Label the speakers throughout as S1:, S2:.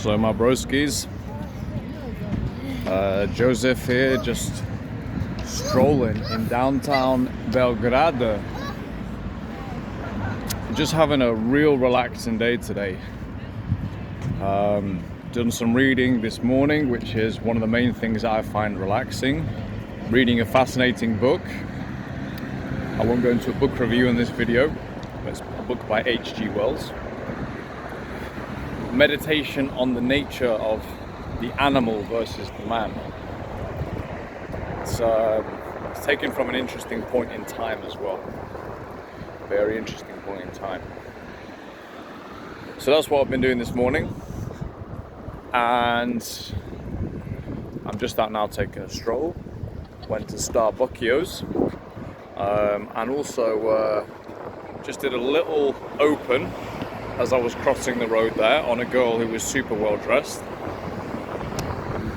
S1: So my broskies, Joseph here, just strolling in downtown Belgrade. Just having a real relaxing day today. Done some reading this morning, which is one of the main things I find relaxing. Reading a fascinating book. I won't go into a book review in this video, but it's a book by H.G. Wells. Meditation on the nature of the animal versus the man. It's taken from an interesting point in time as well. Very interesting point in time. So that's what I've been doing this morning, and I'm just out now taking a stroll. Went to Starbucks, and also just did a little open as I was crossing the road there on a girl who was super well dressed.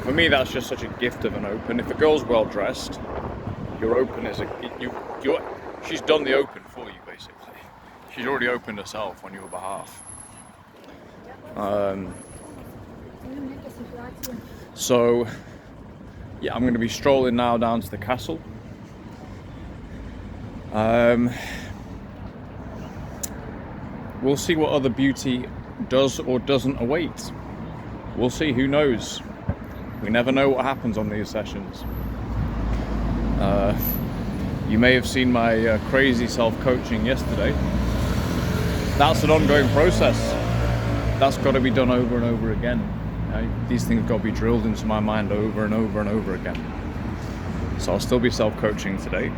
S1: For me, that's just such a gift of an open. If a girl's well dressed, your open is she's done the open for you basically. She's already opened herself on your behalf. So yeah, I'm going to be strolling now down to the castle. We'll see what other beauty does or doesn't await. We'll see, who knows? We never know what happens on these sessions. You may have seen my crazy self-coaching yesterday. That's an ongoing process. That's got to be done over and over again. These things got to be drilled into my mind over and over and over again. So I'll still be self-coaching today.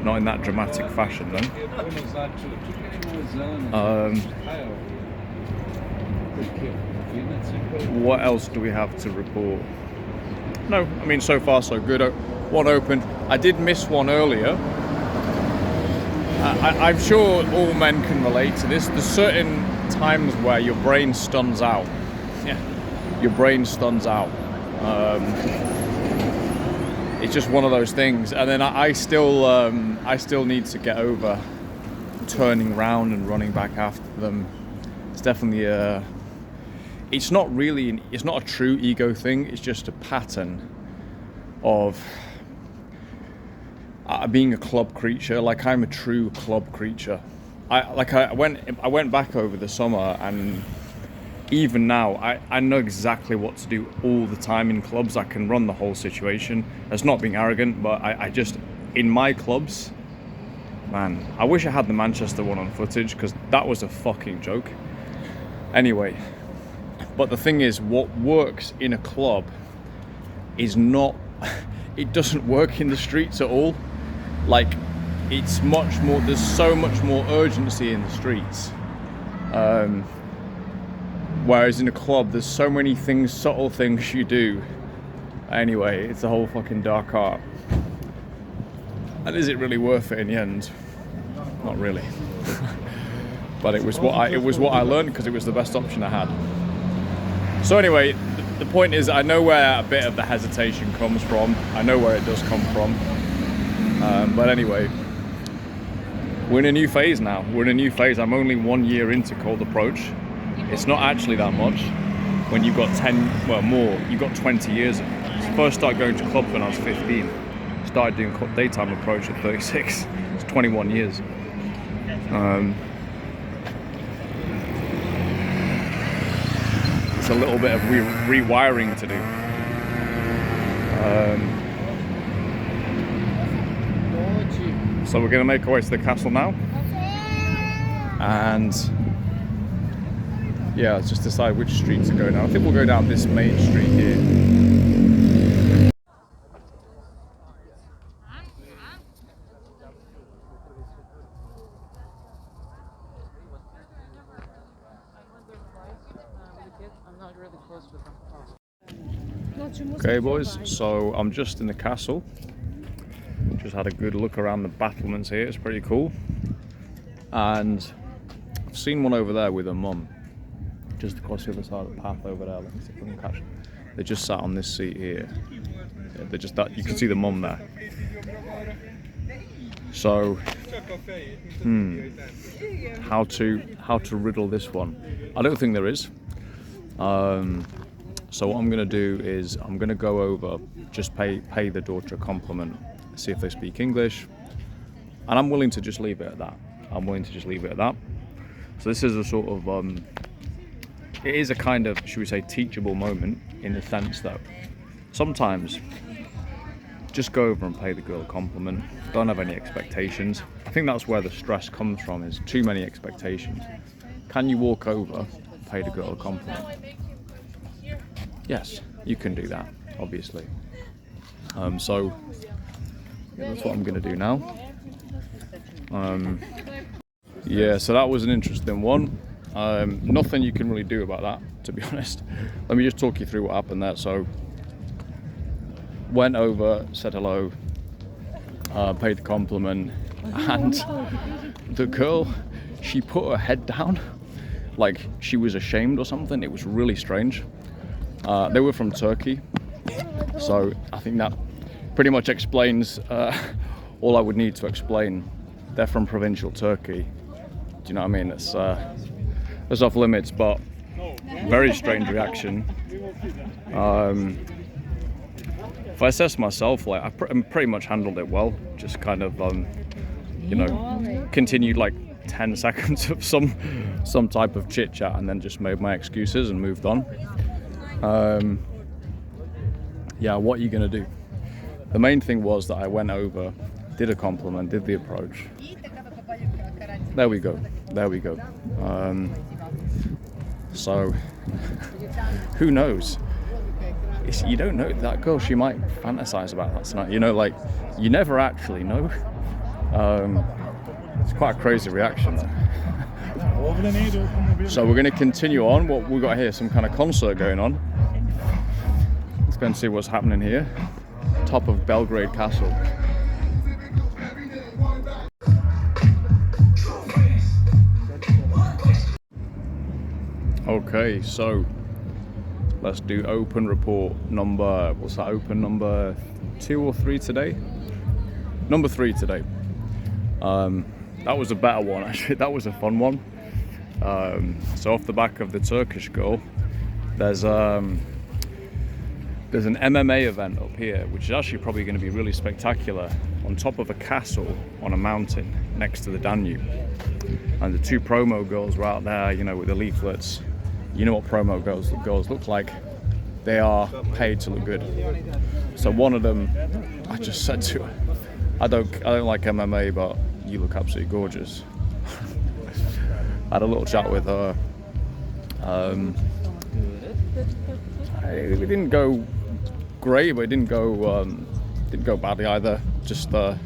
S1: Not in that dramatic fashion though. What else do we have to report? No, I mean, so far so good. One opened. I did miss one earlier. I'm sure all men can relate to this. There's certain times where your brain stuns out. Yeah, your brain stuns out. It's just one of those things, and then I still need to get over turning round and running back after them. It's definitely it's not a true ego thing. It's just a pattern of being a club creature. Like, I'm a true club creature. I went back over the summer, and even now, I know exactly what to do all the time in clubs. I can run the whole situation. That's not being arrogant, but I just, in my clubs, man, I wish I had the Manchester one on footage, because that was a fucking joke. Anyway, but the thing is, what works in a club is not, it doesn't work in the streets at all. Like, it's much more, there's so much more urgency in the streets. Whereas in a club, there's so many things, subtle things you do. Anyway, it's a whole fucking dark art. And is it really worth it in the end? Not really. But it was what I learned, because it was the best option I had. So anyway, the point is, I know where a bit of the hesitation comes from. I know where it does come from. But anyway, we're in a new phase now. We're in a new phase. I'm only 1 year into Cold Approach. It's not actually that much when you've got you've got 20 years. I first started going to clubs when I was 15. Started doing daytime approach at 36. It's 21 years. It's a little bit of rewiring to do. So we're going to make our way to the castle now. And yeah, let's just decide which street to go down. I think we'll go down this main street here. Okay boys, so I'm just in the castle. Just had a good look around the battlements here, it's pretty cool. And I've seen one over there with a mum. Just across the other side of the path over there. Let me see if I can catch them. They just sat on this seat here. Yeah, they're just that, you can see the mum there. So, how to riddle this one? I don't think there is. So what I'm going to do is I'm going to go over, just pay the daughter a compliment, see if they speak English, and I'm willing to just leave it at that. So this is a sort of, it is a kind of, should we say, teachable moment, in the sense that sometimes just go over and pay the girl a compliment. Don't have any expectations. I think that's where the stress comes from, is too many expectations. Can you walk over, pay the girl a compliment? Yes, you can do that, obviously. So yeah, that's what I'm going to do now. Yeah, so that was an interesting one. Nothing you can really do about that, to be honest. Let me just talk you through what happened there. So went over, said hello, paid the compliment, and the girl, she put her head down like she was ashamed or something. It was really strange. They were from Turkey, so I think that pretty much explains all I would need to explain. They're from provincial Turkey. Do you know what I mean? It's off limits, but very strange reaction. If I assess myself, like I pretty much handled it well. Just kind of, you know, continued like 10 seconds of some type of chit chat, and then just made my excuses and moved on. Yeah, what are you gonna do? The main thing was that I went over, did a compliment, did the approach. There we go. So who knows? You don't know that girl. She might fantasize about that tonight. You know, like you never actually know. It's quite a crazy reaction. So we're going to continue on. What we got here? Some kind of concert going on. Let's go and see what's happening here. Top of Belgrade Castle. Okay, so let's do open report number, what's that, open number 2 or 3 today? Number 3 today. That was a better one, actually. That was a fun one. So off the back of the Turkish goal, there's an MMA event up here, which is actually probably going to be really spectacular, on top of a castle on a mountain next to the Danube. And the 2 promo girls were out there, you know, with the leaflets. You know what promo girls look like. They are paid to look good. So one of them, I just said to her, I don't like MMA, but you look absolutely gorgeous. I had a little chat with her. It didn't go great, but it didn't go badly either. Just a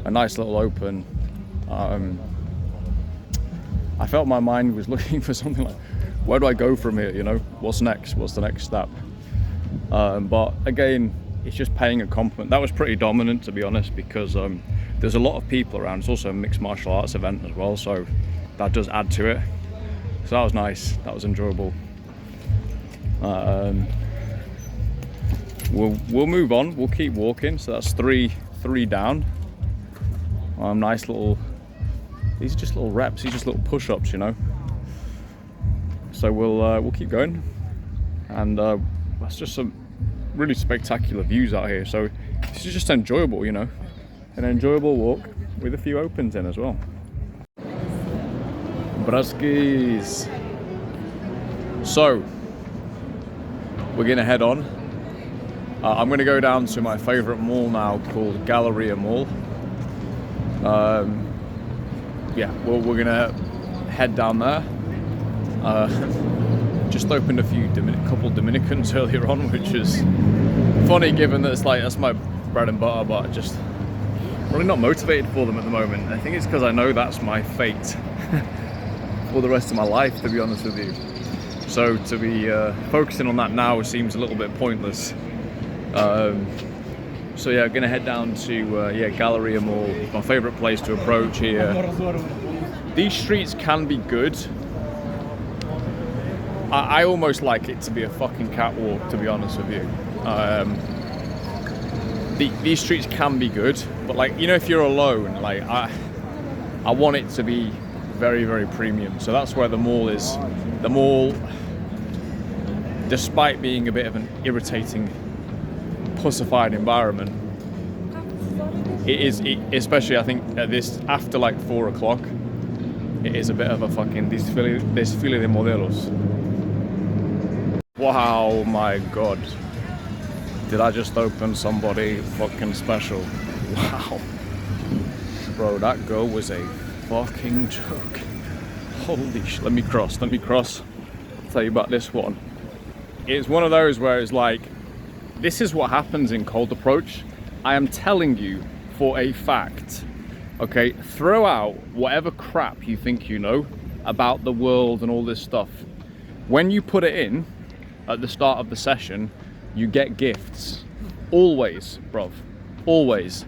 S1: nice little open. I felt my mind was looking for something like, where do I go from here? You know, what's next? What's the next step? But again, it's just paying a compliment. That was pretty dominant, to be honest, because there's a lot of people around. It's also a mixed martial arts event as well, so that does add to it. So that was nice. That was enjoyable. We'll move on. We'll keep walking. So that's three down. Nice little. These are just little reps. These are just little push-ups, you know. So we'll keep going, and that's just some really spectacular views out here. So this is just enjoyable, you know, an enjoyable walk with a few opens in as well. Braskis. So we're gonna head on. I'm gonna go down to my favorite mall now, called Galleria Mall. Yeah, well, we're gonna head down there. Just opened a couple Dominicans earlier on, which is funny given that it's like that's my bread and butter, but just really not motivated for them at the moment. I think it's because I know that's my fate for the rest of my life, to be honest with you. So to be focusing on that now seems a little bit pointless. So yeah, I'm gonna head down to Galleria Mall, my favorite place to approach here. These streets can be good. I almost like it to be a fucking catwalk, to be honest with you. These streets can be good, but like, you know, if you're alone, like I want it to be very, very premium. So that's where the mall is. The mall, despite being a bit of an irritating, pussified environment, especially I think at this, after like 4 o'clock, it is a bit of a fucking desfile de modelos. Wow, my God. Did I just open somebody fucking special? Wow. Bro, that girl was a fucking joke. Holy shit. Let me cross. I'll tell you about this one. It's one of those where it's like, this is what happens in Cold Approach. I am telling you for a fact. Okay, throw out whatever crap you think you know about the world and all this stuff. When you put it in at the start of the session, you get gifts. Always, bruv. Always.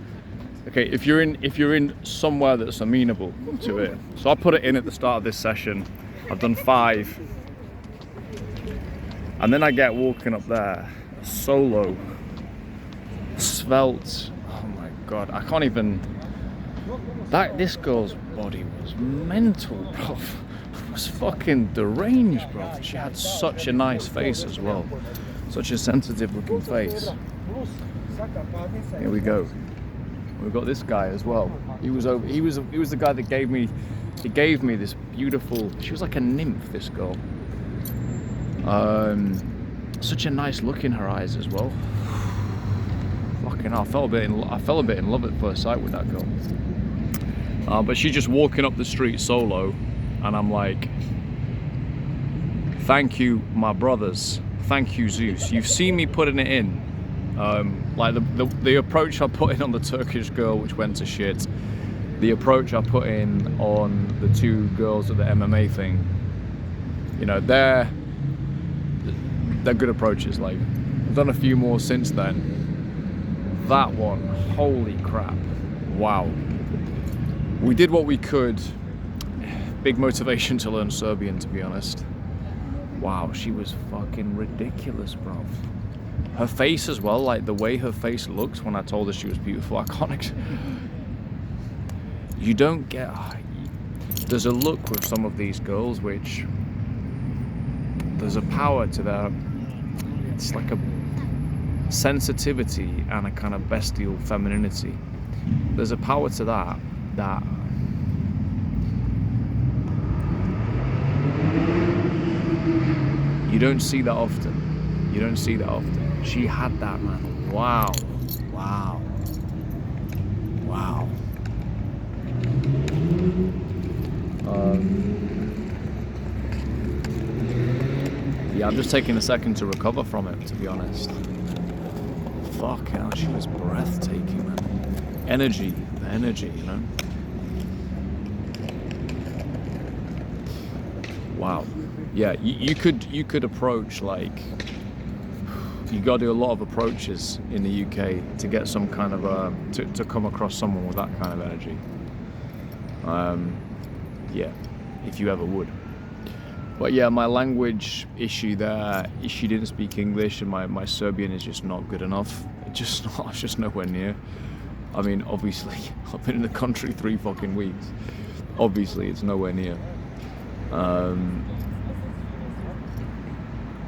S1: Okay, if you're in somewhere that's amenable to it. So I put it in at the start of this session. I've done 5. And then I get walking up there, solo, svelte. Oh my God, I can't even. This girl's body was mental, bro. It was fucking deranged, bro. She had such a nice face as well, such a sensitive looking face. Here we go. We've got this guy as well. He was the guy that gave me this beautiful. She was like a nymph, this girl. Such a nice look in her eyes as well. Fucking hell, I fell a bit in love at first sight with that girl. But she's just walking up the street solo, and I'm like, thank you, my brothers. Thank you, Zeus. You've seen me putting it in. Like the approach I put in on the Turkish girl, which went to shit. The approach I put in on the 2 girls at the MMA thing. You know, they're good approaches. Like, I've done a few more since then. That one, holy crap. Wow. We did what we could. Big motivation to learn Serbian, to be honest. Wow, she was fucking ridiculous, bro. Her face as well, like the way her face looks when I told her she was beautiful. I can't. You don't get. There's a look with some of these girls which. There's a power to their. It's like a sensitivity and a kind of bestial femininity. There's a power to that you don't see that often. You don't see that often. She had that, man. Wow. Wow. Wow. Yeah, I'm just taking a second to recover from it, to be honest. Fuck hell, she was breathtaking, man. Energy, the energy, you know? Wow. Yeah, you could approach, like, you got to do a lot of approaches in the UK to get some kind of to come across someone with that kind of energy. Yeah, if you ever would. But yeah, my language issue there, she didn't speak English, and my Serbian is just not good enough. It's just nowhere near. I mean, obviously, I've been in the country 3 fucking weeks. Obviously, it's nowhere near.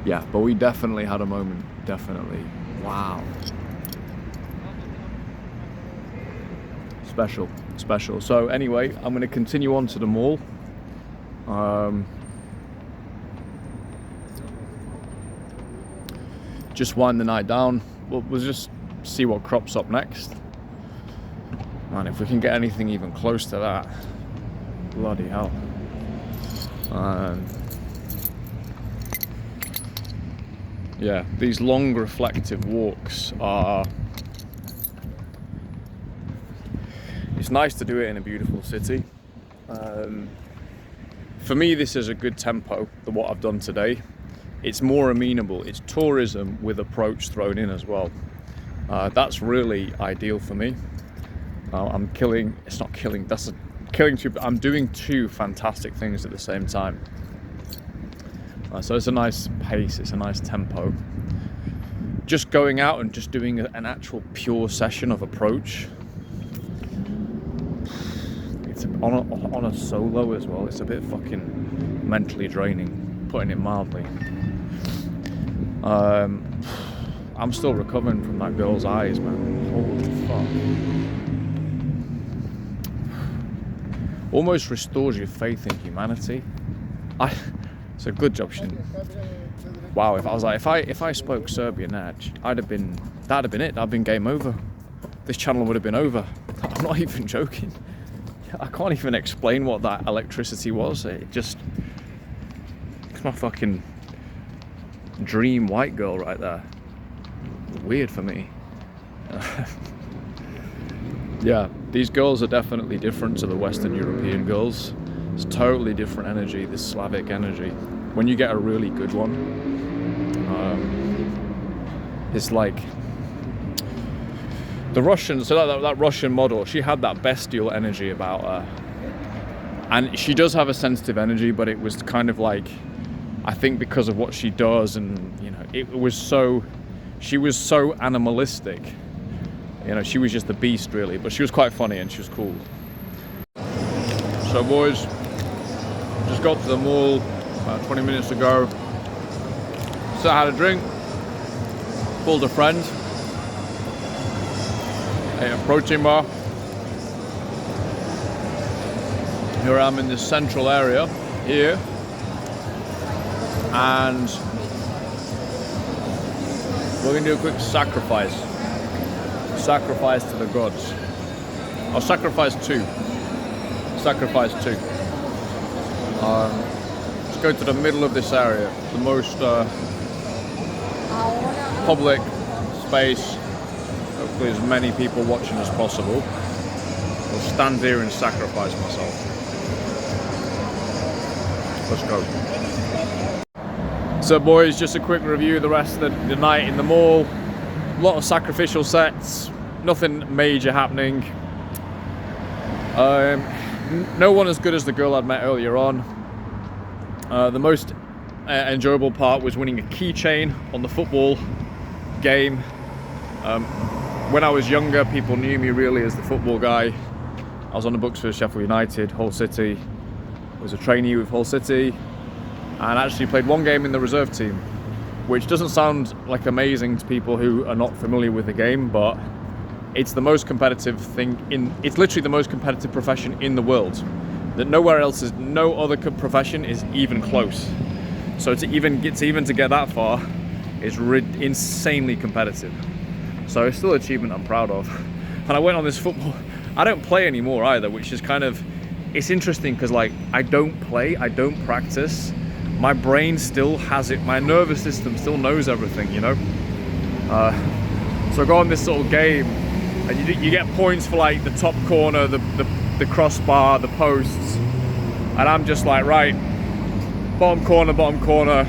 S1: Yeah, but we definitely had a moment. Definitely. Wow. Special. So anyway, I'm going to continue on to the mall. Just wind the night down. We'll just see what crops up next. Man, if we can get anything even close to that, bloody hell. Yeah, these long reflective walks are. It's nice to do it in a beautiful city. For me, this is a good tempo than what I've done today. It's more amenable. It's tourism with approach thrown in as well. That's really ideal for me. I'm killing. It's not killing. That's killing two. I'm doing 2 fantastic things at the same time. So it's a nice pace. It's a nice tempo. Just going out and just doing an actual pure session of approach. It's on a solo as well. It's a bit fucking mentally draining, putting it mildly. I'm still recovering from that girl's eyes, man. Holy fuck. Almost restores your faith in humanity. It's a good job, Shin. Wow, if I spoke Serbian, that'd have been it. That'd have been game over. This channel would have been over. I'm not even joking. I can't even explain what that electricity was. It's my fucking dream white girl right there. Weird for me. Yeah, these girls are definitely different to the Western European girls. It's totally different energy, this Slavic energy. When you get a really good one, it's like the Russian. So that Russian model, she had that bestial energy about her, and she does have a sensitive energy, but it was kind of like, I think because of what she does, and you know, she was so animalistic. You know, she was just a beast, really. But she was quite funny and she was cool. So, boys, just got to the mall about 20 minutes ago. So I had a drink, pulled a friend, ate a protein bar. Here I am in this central area here, and we're going to do a quick sacrifice to the gods. I'll sacrifice two. Let's go to the middle of this area, the most public space. Hopefully as many people watching as possible. I'll stand here and sacrifice myself. Let's go. So boys, just a quick review of the rest of the night in the mall. A lot of sacrificial sets, nothing major happening. No one as good as the girl I'd met earlier on. The most enjoyable part was winning a keychain on the football game. When I was younger, people knew me really as the football guy. I was on the books for Sheffield United, Hull City. I was a trainee with Hull City, and actually played one game in the reserve team, which doesn't sound like amazing to people who are not familiar with the game, but it's the most competitive thing it's literally the most competitive profession in the world. That no other profession is even close. So to get that far is insanely competitive. So it's still an achievement I'm proud of. And I went on this football, I don't play anymore either, which is kind of, it's interesting because like I don't practice. My brain still has it, my nervous system still knows everything, you know? So I go on this sort of game, and you get points for like the top corner, the crossbar, the posts, and I'm just like, right, bottom corner,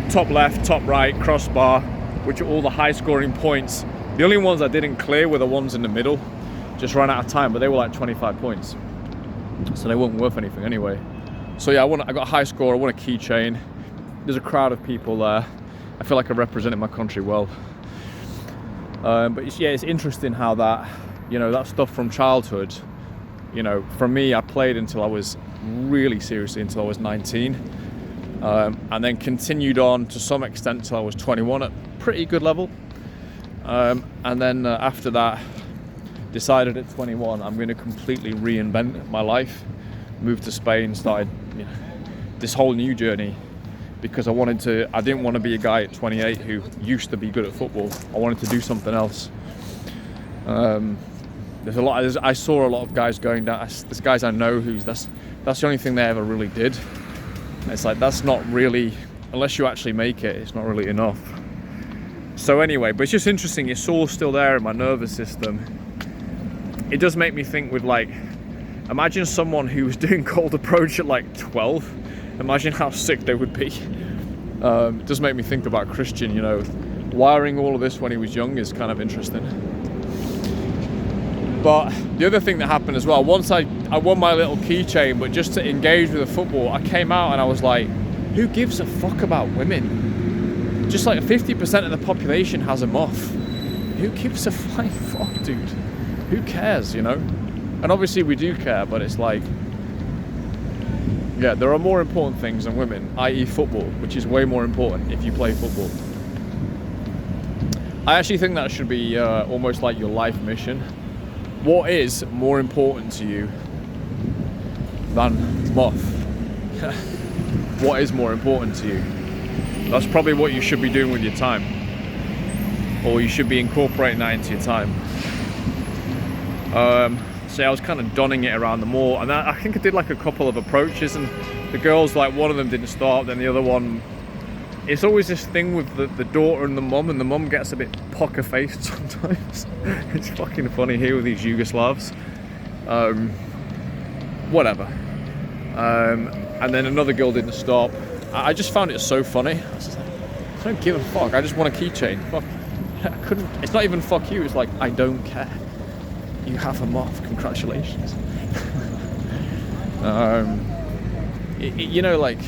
S1: top left, top right, crossbar, which are all the high scoring points. The only ones I didn't clear were the ones in the middle, just ran out of time, but they were like 25 points. So they weren't worth anything anyway. So yeah, I got a high score, I won a keychain. There's a crowd of people there. I feel like I represented my country well. But it's interesting how that, you know, that stuff from childhood, you know, for me, I played until I was really seriously, until I was 19. And then continued on to some extent until I was 21 at pretty good level. And then after that, decided at 21, I'm going to completely reinvent my life. Moved to Spain, started, you know, this whole new journey, because I didn't want to be a guy at 28 who used to be good at football. I wanted to do something else. I saw a lot of guys going down. There's guys I know that's the only thing they ever really did. It's like, that's not really, unless you actually make it, it's not really enough. So anyway, but it's just interesting. It's all still there in my nervous system. It does make me think with like, imagine someone who was doing cold approach at like 12. Imagine how sick they would be. It does make me think about Christian, you know, wiring all of this when he was young is kind of interesting. But the other thing that happened as well, once I won my little keychain, but just to engage with the football, I came out and I was like, who gives a fuck about women? Just like 50% of the population has them off. Who gives a flying fuck, dude? Who cares, you know? And obviously we do care, but it's like, yeah, there are more important things than women, i.e. football, which is way more important if you play football. I actually think that should be almost like your life mission. What is more important to you than moth? What is more important to you? That's probably what you should be doing with your time, or you should be incorporating that into your time. So I was kind of donning it around the mall, and I think I did like a couple of approaches, and the girls, like one of them didn't stop, then the other one, it's always this thing with the daughter and the mum gets a bit poker faced sometimes. It's fucking funny here with these Yugoslavs. Whatever. And then another girl didn't stop. I just found it so funny. I was just like, I don't give a fuck, I just want a keychain. Fuck. I couldn't, it's not even fuck you, it's like, I don't care. You have a moth, congratulations. You know, like,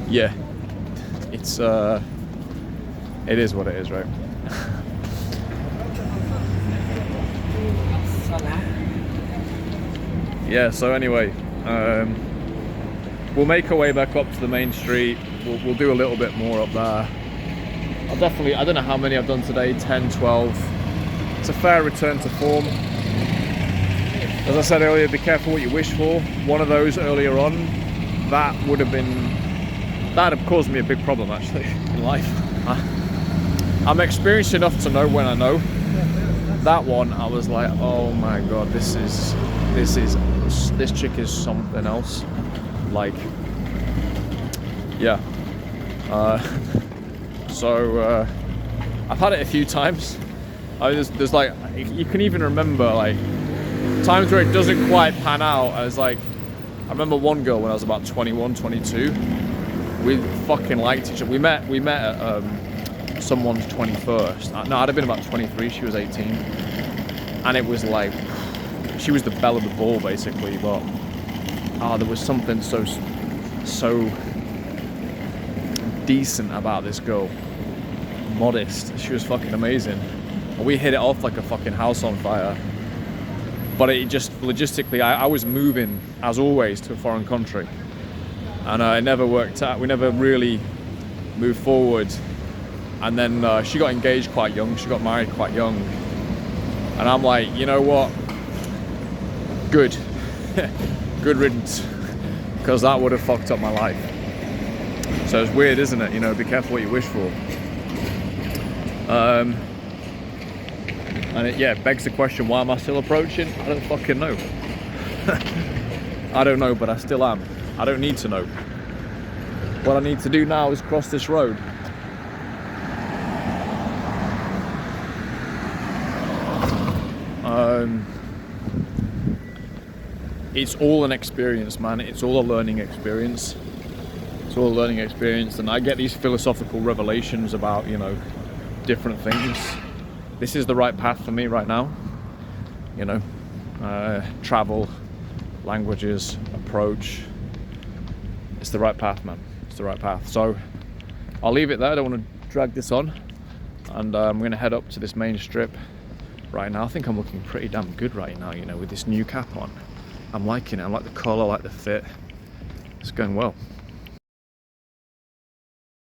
S1: yeah, it's, it is what it is, right? Yeah, so anyway, we'll make our way back up to the main street. We'll do a little bit more up there. I don't know how many I've done today, 10, 12. It's a fair return to form. As I said earlier, be careful what you wish for. One of those earlier on, that would have caused me a big problem actually in life. I'm experienced enough to know when I know. That one, I was like, oh my god, this chick is something else. Like, yeah. So I've had it a few times. There's like, you can even remember like times where it doesn't quite pan out. I was like, I remember one girl when I was about 21, 22. We fucking liked each other. We met at someone's 21st. No, I'd have been about 23. She was 18, and it was like she was the belle of the ball basically. But there was something so decent about this girl. Modest. She was fucking amazing. We hit it off like a fucking house on fire. But it just, logistically, I was moving, as always, to a foreign country. And it never worked out. We never really moved forward. And then she got engaged quite young. She got married quite young. And I'm like, you know what? Good. Good riddance. Because that would have fucked up my life. So it's weird, isn't it? You know, be careful what you wish for. And it begs the question, why am I still approaching? I don't fucking know. I don't know, but I still am. I don't need to know. What I need to do now is cross this road. It's all an experience, man. It's all a learning experience. It's all a learning experience, and I get these philosophical revelations about, you know, different things. This is the right path for me right now. You know, travel, languages, approach. It's the right path, man. It's the right path. So I'll leave it there. I don't want to drag this on. And I'm going to head up to this main strip right now. I think I'm looking pretty damn good right now, you know, with this new cap on. I'm liking it. I like the colour, I like the fit. It's going well.